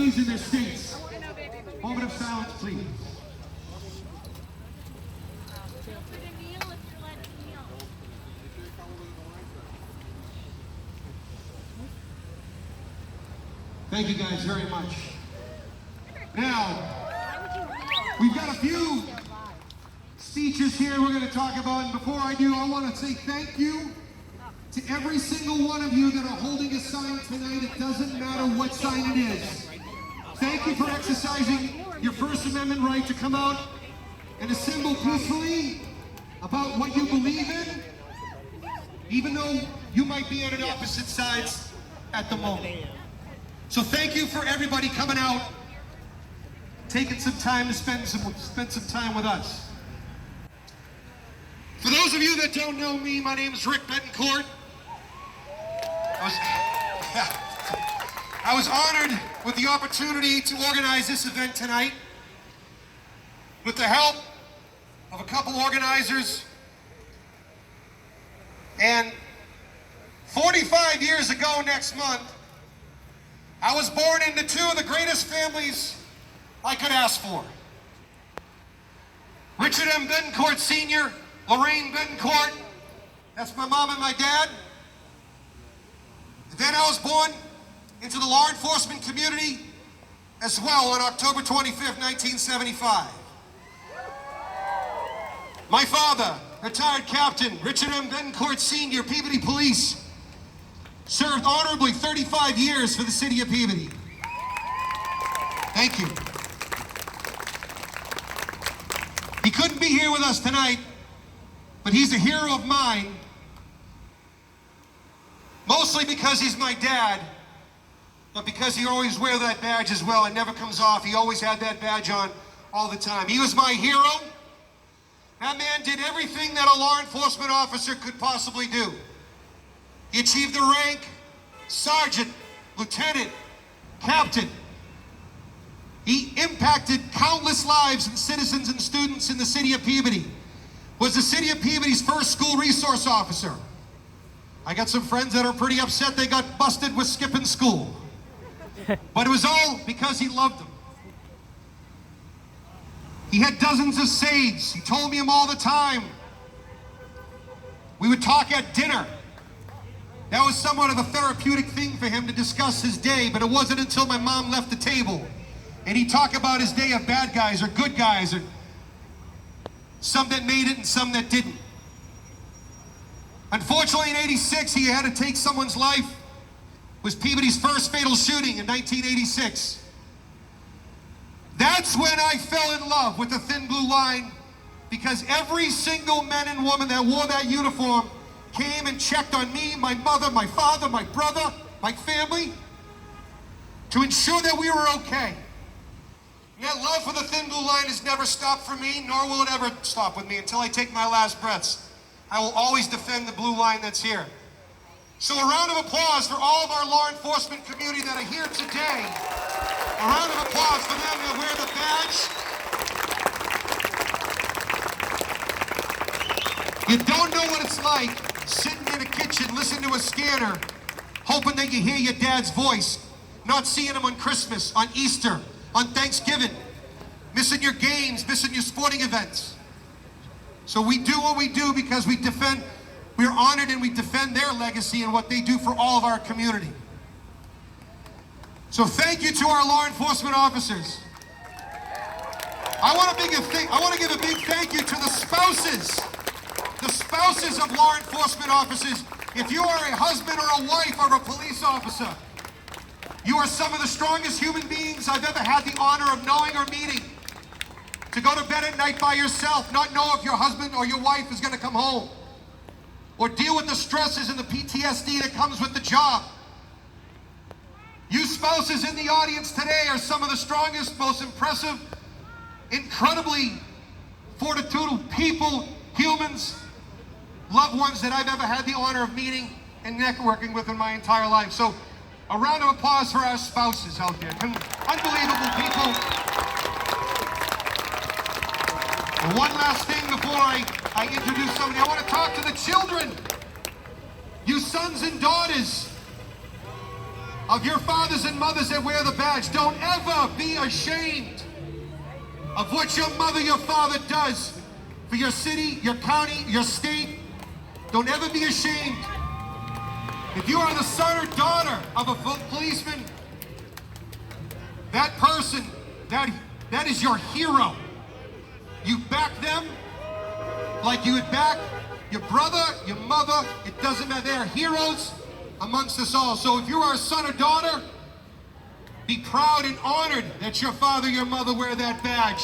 parties in their states. Moment of silence, please. Thank you guys very much. Now, we've got a few speeches here we're going to talk about, and before I do, I want to say thank you to every single one of you that are holding a sign tonight. It doesn't matter what sign it is. Thank you for exercising your First Amendment right to come out and assemble peacefully about what you believe in, even though you might be on opposite sides at the moment. So thank you for everybody coming out, taking some time to spend some time with us. For those of you that don't know me, my name is Rick Betancourt. I was honored with the opportunity to organize this event tonight with the help of a couple organizers. And 45 years ago next month, I was born into two of the greatest families I could ask for. Richard M. Betancourt Sr., Lorraine Betancourt, that's my mom and my dad. And then I was born into the law enforcement community as well on October 25th, 1975. My father, retired Captain Richard M. Betancourt Sr., Peabody Police, served honorably 35 years for the city of Peabody. Thank you. He couldn't be here with us tonight, but he's a hero of mine, mostly because he's my dad, but because he always wears that badge as well. It never comes off. He always had that badge on all the time. He was my hero. That man did everything that a law enforcement officer could possibly do. He achieved the rank sergeant, lieutenant, captain. He impacted countless lives and citizens and students in the city of Peabody. Was the city of Peabody's first school resource officer. I got some friends that are pretty upset they got busted with skipping school. But it was all because he loved them. He had dozens of sayings. He told me them all the time. We would talk at dinner. That was somewhat of a therapeutic thing for him to discuss his day, but it wasn't until my mom left the table and he'd talk about his day of bad guys or good guys, or some that made it and some that didn't. Unfortunately, in '86, he had to take someone's life. It was Peabody's first fatal shooting in 1986. That's when I fell in love with the thin blue line, because every single man and woman that wore that uniform came and checked on me, my mother, my father, my brother, my family, to ensure that we were okay. And that love for the thin blue line has never stopped for me, nor will it ever stop with me until I take my last breaths. I will always defend the blue line that's here. So a round of applause for all of our law enforcement community that are here today. A round of applause for them that wear the badge. You don't know what it's like sitting in a kitchen, listening to a scanner, hoping that you hear your dad's voice, not seeing him on Christmas, on Easter, on Thanksgiving, missing your games, missing your sporting events. So we do what we do because we're honored and we defend their legacy and what they do for all of our community. So thank you to our law enforcement officers. I want to give a big thank you to the spouses of law enforcement officers. If you are a husband or a wife or a police officer, you are some of the strongest human beings I've ever had the honor of knowing or meeting. To go to bed at night by yourself, not know if your husband or your wife is going to come home, or deal with the stresses and the PTSD that comes with the job. You spouses in the audience today are some of the strongest, most impressive, incredibly fortitudinal people, humans, loved ones that I've ever had the honor of meeting and networking with in my entire life. So a round of applause for our spouses out there. Unbelievable people. And one last thing before I introduce somebody. I want to talk to the children. You sons and daughters of your fathers and mothers that wear the badge, don't ever be ashamed of what your mother, your father does for your city, your county, your state. Don't ever be ashamed. If you are the son or daughter of a policeman, that person, that is your hero. You back them like you would back your brother, your mother. It doesn't matter. They are heroes amongst us all. So if you are a son or daughter, be proud and honored that your father, your mother wear that badge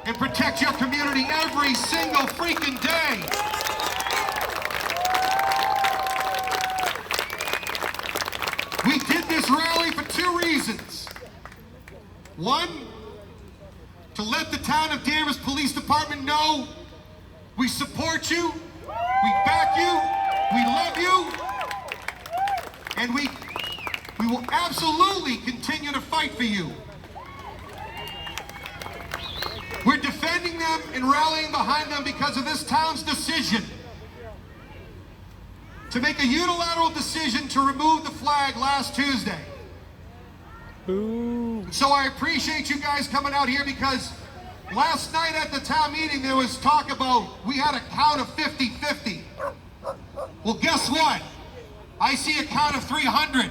and protect your community every single freaking day. We did this rally for two reasons. One, to let the town of Danvers Police Department know we support you, we back you, we love you, and we will absolutely continue to fight for you. We're defending them and rallying behind them because of this town's decision to make a unilateral decision to remove the flag last Tuesday. Boo. So I appreciate you guys coming out here, because last night at the town meeting there was talk about we had a count of 50-50. Well, guess what? I see a count of 300.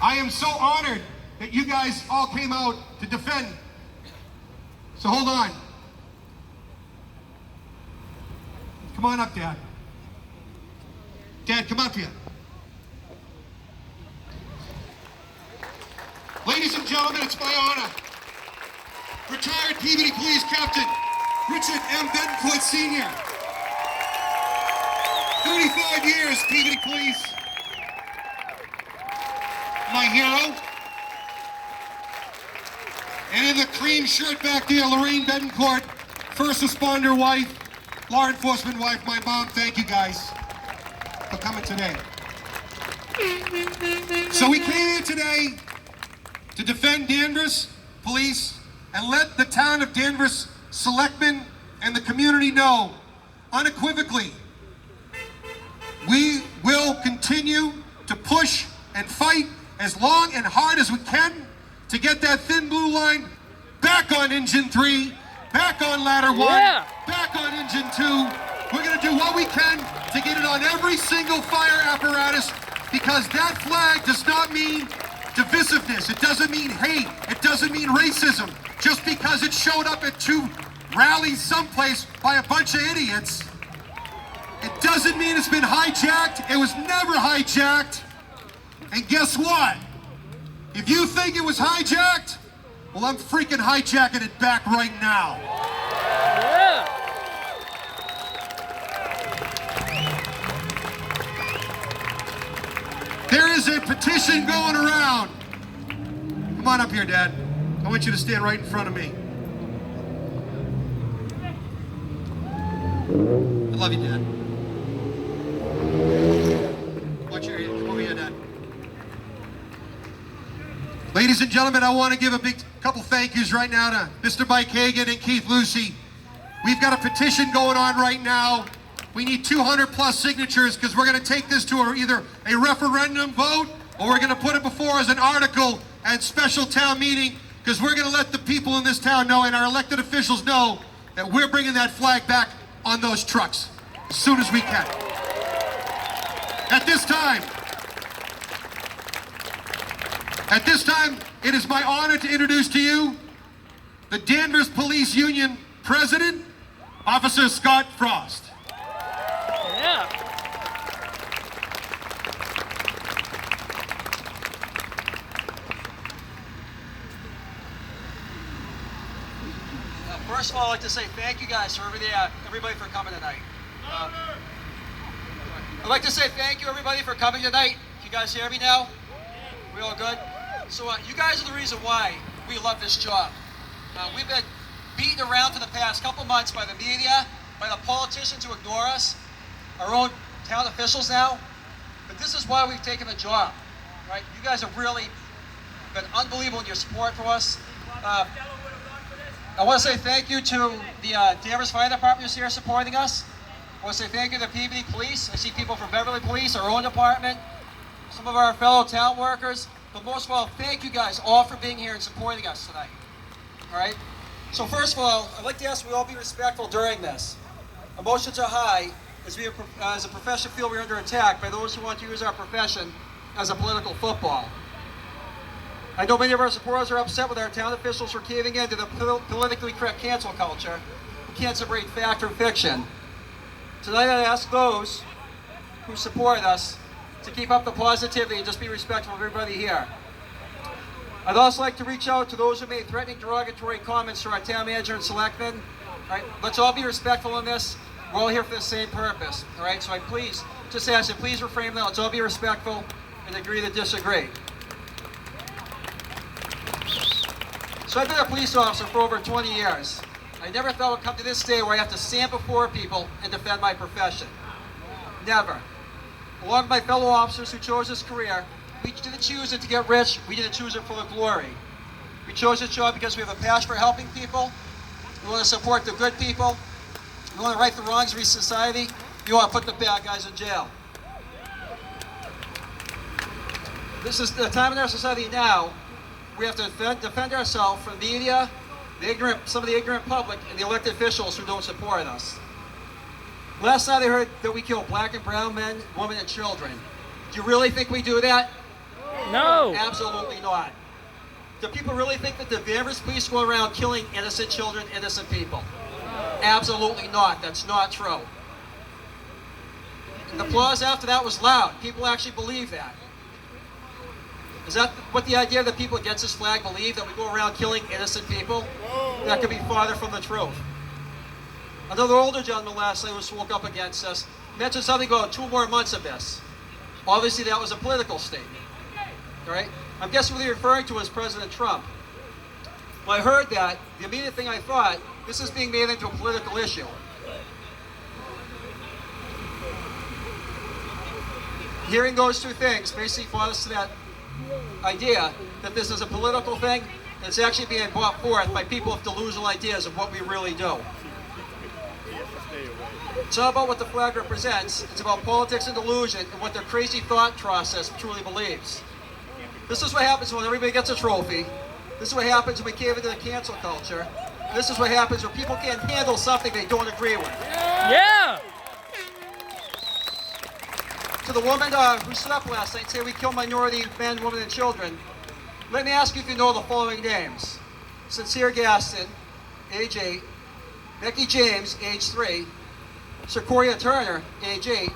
I am so honored that you guys all came out to defend. So hold on. Come on up, Dad. Dad, come up here. Ladies and gentlemen, it's my honor. Retired Peabody Police Captain Richard M. Betancourt Sr. 35 years, Peabody Police. My hero. And in the cream shirt back there, Lorraine Betancourt, first responder wife, law enforcement wife, my mom. Thank you guys for coming today. So we came here today to defend Danvers Police and let the town of Danvers selectmen and the community know unequivocally we will continue to push and fight as long and hard as we can to get that thin blue line back on engine 3, back on ladder 1, back on engine 2. We're going to do what we can to get it on every single fire apparatus, because that flag does not mean divisiveness. It doesn't mean hate. It doesn't mean racism. Just because it showed up at 2 rallies someplace by a bunch of idiots, it doesn't mean it's been hijacked. It was never hijacked. And guess what? If you think it was hijacked, well, I'm freaking hijacking it back right now. Yeah. There is a petition going around. Come on up here, Dad. I want you to stand right in front of me. I love you, Dad. Come over here, Dad. Ladies and gentlemen, I want to give a big couple thank yous right now to Mr. Mike Hagan and Keith Lucy. We've got a petition going on right now. We need 200 plus signatures, because we're going to take this to either a referendum vote, or we're going to put it before as an article at special town meeting, because we're going to let the people in this town know and our elected officials know that we're bringing that flag back on those trucks as soon as we can. At this time, it is my honor to introduce to you the Danvers Police Union President, Officer Scott Frost. Yeah. First of all, I'd like to say thank you guys for everybody for coming tonight. I'd like to say thank you everybody for coming tonight. Can you guys hear me now? We all good? So you guys are the reason why we love this job. We've been beaten around for the past couple months by the media, by the politicians who ignore us, our own town officials now. But this is why we've taken the job, right? You guys have really been unbelievable in your support for us. I want to say thank you to the Danvers Fire Department who's here supporting us. I want to say thank you to the Peabody Police. I see people from Beverly Police, our own department, some of our fellow town workers. But most of all, thank you guys all for being here and supporting us tonight. All right? So first of all, I'd like to ask we all be respectful during this. Emotions are high as we, as a profession, feel we're under attack by those who want to use our profession as a political football. I know many of our supporters are upset with our town officials for caving into the politically correct cancel culture who can't separate fact from fiction. Tonight I ask those who support us to keep up the positivity and just be respectful of everybody here. I'd also like to reach out to those who made threatening, derogatory comments to our town manager and selectmen. All right, let's all be respectful in this. We're all here for the same purpose. All right, so I please just ask you, please refrain from that. Let's all be respectful and agree to disagree. So I've been a police officer for over 20 years. I never thought it would come to this day where I have to stand before people and defend my profession. Never. Along with my fellow officers who chose this career, we didn't choose it to get rich, we didn't choose it for the glory. We chose this job because we have a passion for helping people, we want to support the good people, we want to right the wrongs of society, we want to put the bad guys in jail. This is the time in our society now. We have to defend ourselves from the media, the ignorant, some of the ignorant public, and the elected officials who don't support us. Last night I heard that we kill black and brown men, women, and children. Do you really think we do that? No. Absolutely not. Do people really think that the Danvers police go around killing innocent children, innocent people? Absolutely not. That's not true. And the applause after that was loud. People actually believe that. Is that what the idea that people against this flag believe, that we go around killing innocent people? That could be farther from the truth. Another older gentleman last night who spoke up against us mentioned something about 2 more months of this. Obviously that was a political statement. All right? I'm guessing what they're referring to is President Trump. When I heard that, the immediate thing I thought, this is being made into a political issue. Hearing those two things basically brought us to that idea that this is a political thing, and it's actually being brought forth by people with delusional ideas of what we really do. It's not about what the flag represents, it's about politics and delusion and what their crazy thought process truly believes. This is what happens when everybody gets a trophy. This is what happens when we cave into the cancel culture. This is what happens when people can't handle something they don't agree with. Yeah. To the woman who stood up last night and said we kill minority men, women, and children, let me ask you if you know the following names. Sincere Gaston, age 8, Becky James, age 3, Sequoia Turner, age 8,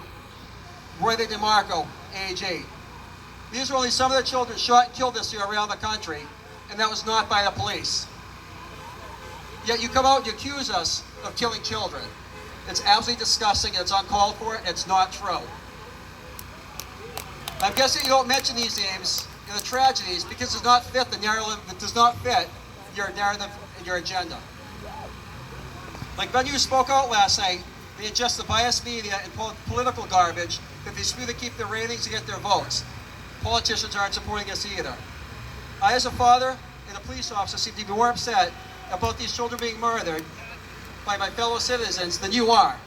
Royder DeMarco, age 8. These are only some of the children shot and killed this year around the country, and that was not by the police. Yet you come out and you accuse us of killing children. It's absolutely disgusting, and it's uncalled for, and it's not true. I'm guessing you don't mention these names in the tragedies because it does not fit the narrative, it does not fit your narrative and your agenda. Like many who spoke out last night, they ingest the biased media and political garbage that they spew to keep their ratings and get their votes. Politicians aren't supporting us either. I, as a father and a police officer, seem to be more upset about these children being murdered by my fellow citizens than you are.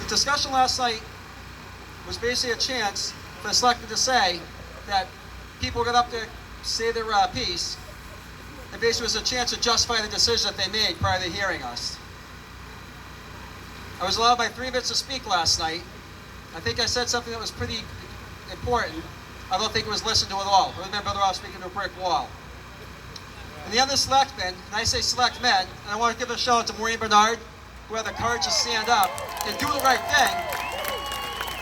The discussion last night was basically a chance for the selectmen to say that people got up there, say their piece, and basically was a chance to justify the decision that they made prior to hearing us. I was allowed by 3 minutes to speak last night. I think I said something that was pretty important. I don't think it was listened to at all. I remember I was speaking to a brick wall. And the other selectmen, and I say select men, and I want to give a shout out to Maureen Bernard, who had the courage to stand up and do the right thing.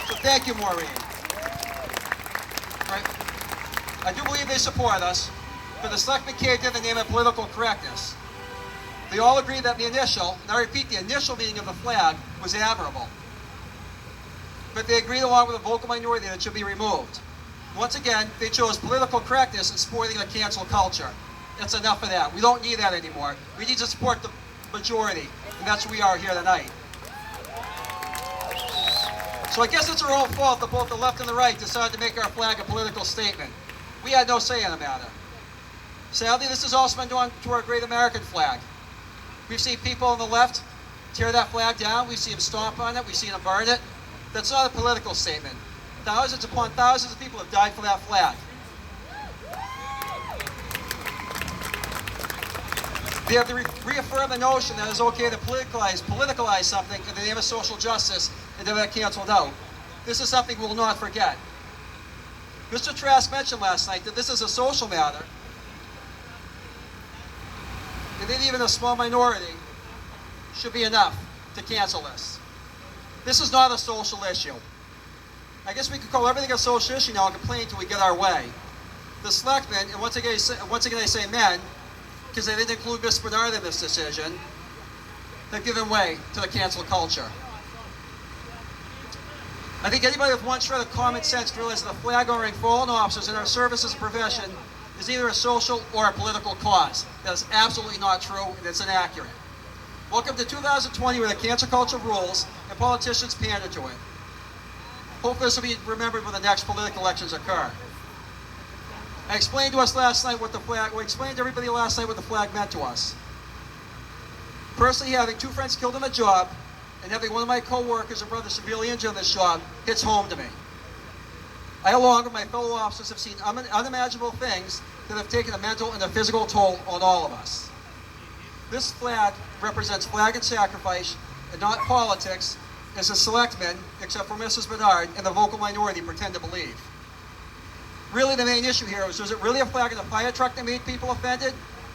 So thank you, Maureen. Right? I do believe they support us, but the selectmen caved in the name of political correctness. They all agreed that the initial, and I repeat, the initial meaning of the flag was admirable. But they agreed along with a vocal minority that it should be removed. Once again, they chose political correctness and supporting the cancel culture. That's enough of that. We don't need that anymore. We need to support the majority, and that's who we are here tonight. So I guess it's our own fault that both the left and the right decided to make our flag a political statement. We had no say in the matter. Sadly, this has also been done to our great American flag. We've seen people on the left tear that flag down. We've seen them stomp on it. We've seen them burn it. That's not a political statement. Thousands upon thousands of people have died for that flag. They have to reaffirm the notion that it's okay to politicalize something in the name of social justice and then get canceled out. This is something we'll not forget. Mr. Trask mentioned last night that this is a social matter, and that even a small minority should be enough to cancel this. This is not a social issue. I guess we could call everything a social issue now and complain until we get our way. The selectmen, and once again I say men, because they didn't include Ms. Bernard in this decision, have given way to the cancel culture. I think anybody with one shred of common sense realizes that the flag honoring fallen officers in our service as a profession is either a social or a political cause. That is absolutely not true, and it's inaccurate. Welcome to 2020, where the cancel culture rules and politicians pander to it. Hopefully this will be remembered when the next political elections occur. I explained to us last night what the flag, we explained to everybody last night what the flag meant to us. Personally, having 2 friends killed on the job and having one of my co-workers and brothers severely injured on this job hits home to me. I, along with my fellow officers, have seen unimaginable things that have taken a mental and a physical toll on all of us. This flag represents flag and sacrifice and not politics, as the selectmen, except for Mrs. Bernard, and the vocal minority pretend to believe. Really, the main issue here was it really a flag in a fire truck that made people offended,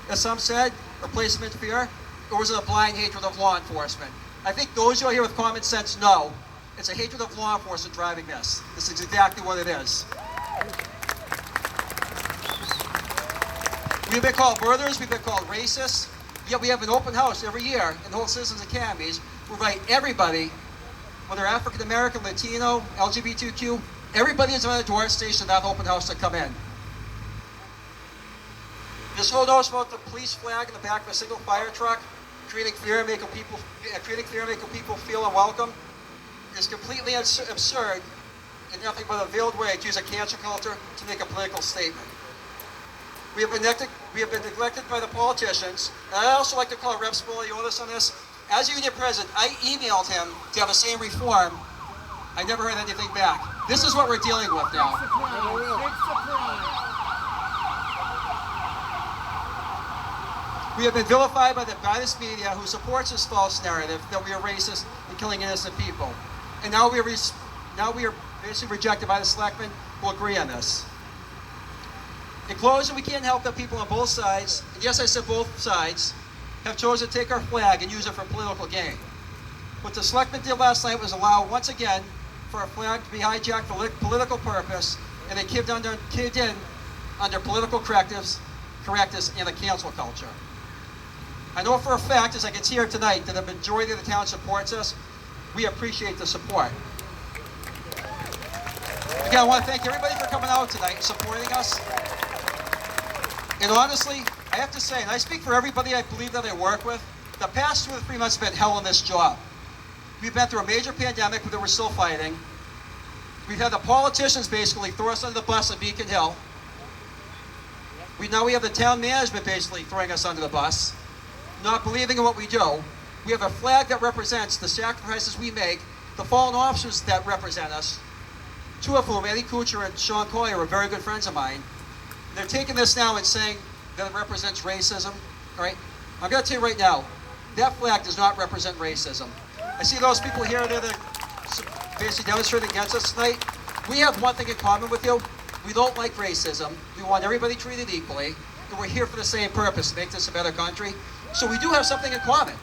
as some said, or placed them in fear, or was it a blind hatred of law enforcement? I think those who are here with common sense know it's a hatred of law enforcement driving this. This is exactly what it is. We've been called murderers, we've been called racists, yet we have an open house every year in the whole Citizens Academies. We invite everybody, whether African American, Latino, LGBTQ, everybody is invited to our station at that open house to come in. This whole notion about the police flag in the back of a single fire truck, creating fear and making people feel unwelcome, is completely absurd and nothing but a veiled way to use a cancel culture to make a political statement. We have been neglected by the politicians, and I'd also like to call Rep. Spoliotis on this. As union president, I emailed him to have the same reform. I never heard anything back. This is what we're dealing with now. We have been vilified by the biased media who supports this false narrative that we are racist and killing innocent people. And now we are basically rejected by the selectmen who agree on this. In closing, we can't help that people on both sides, and yes, I said both sides, have chosen to take our flag and use it for political gain. What the selectmen did last night was allow, once again, for our flag to be hijacked for political purpose, and they caved in under political correctives and the cancel culture. I know for a fact, as I can see here tonight, that the majority of the town supports us. We appreciate the support. Again, I want to thank everybody for coming out tonight and supporting us. And honestly, I have to say, and I speak for everybody I believe that I work with, the past 2 or 3 months have been hell on this job. We've been through a major pandemic that we're still fighting. We've had the politicians basically throw us under the bus at Beacon Hill. Now we have the town management basically throwing us under the bus, not believing in what we do. We have a flag that represents the sacrifices we make, the fallen officers that represent us, 2 of whom, Eddie Kuchar and Sean Collier, are very good friends of mine. They're taking this now and saying that it represents racism. All right? I'm going to tell you right now, that flag does not represent racism. I see those people here that are basically demonstrating against us tonight. We have one thing in common with you. We don't like racism. We want everybody treated equally. And we're here for the same purpose, to make this a better country. So we do have something in common.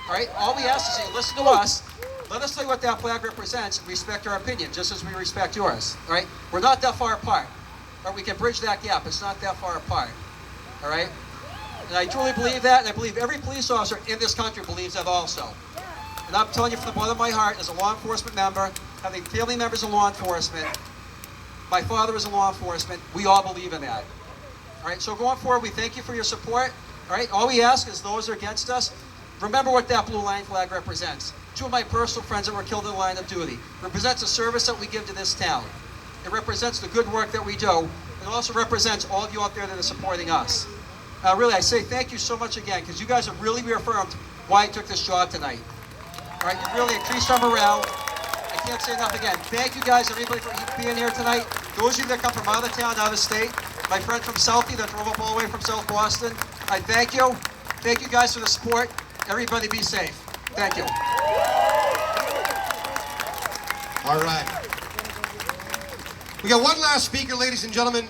All right? All we ask is you listen to us. Let us tell you what that flag represents and respect our opinion, just as we respect yours. All right? We're not that far apart. Or we can bridge that gap. It's not that far apart. All right? And I truly believe that, and I believe every police officer in this country believes that also. And I'm telling you from the bottom of my heart, as a law enforcement member, having family members in law enforcement, my father is in law enforcement, we all believe in that. All right? So going forward, we thank you for your support. All right? All we ask is those who are against us, remember what that blue line flag represents. two of my personal friends that were killed in the line of duty. It represents the service that we give to this town. It represents the good work that we do. It also represents all of you out there that are supporting us. Really, I say thank you so much again, because you guys have really reaffirmed why I took this job tonight. All right, you really increased our morale. I can't say enough again. Thank you guys, everybody, for being here tonight. Those of you that come from out of town, out of state, my friend from Southie that drove up all the way from South Boston, I thank you. Thank you guys for the support. Everybody be safe. Thank you. All right. We got one last speaker, ladies and gentlemen.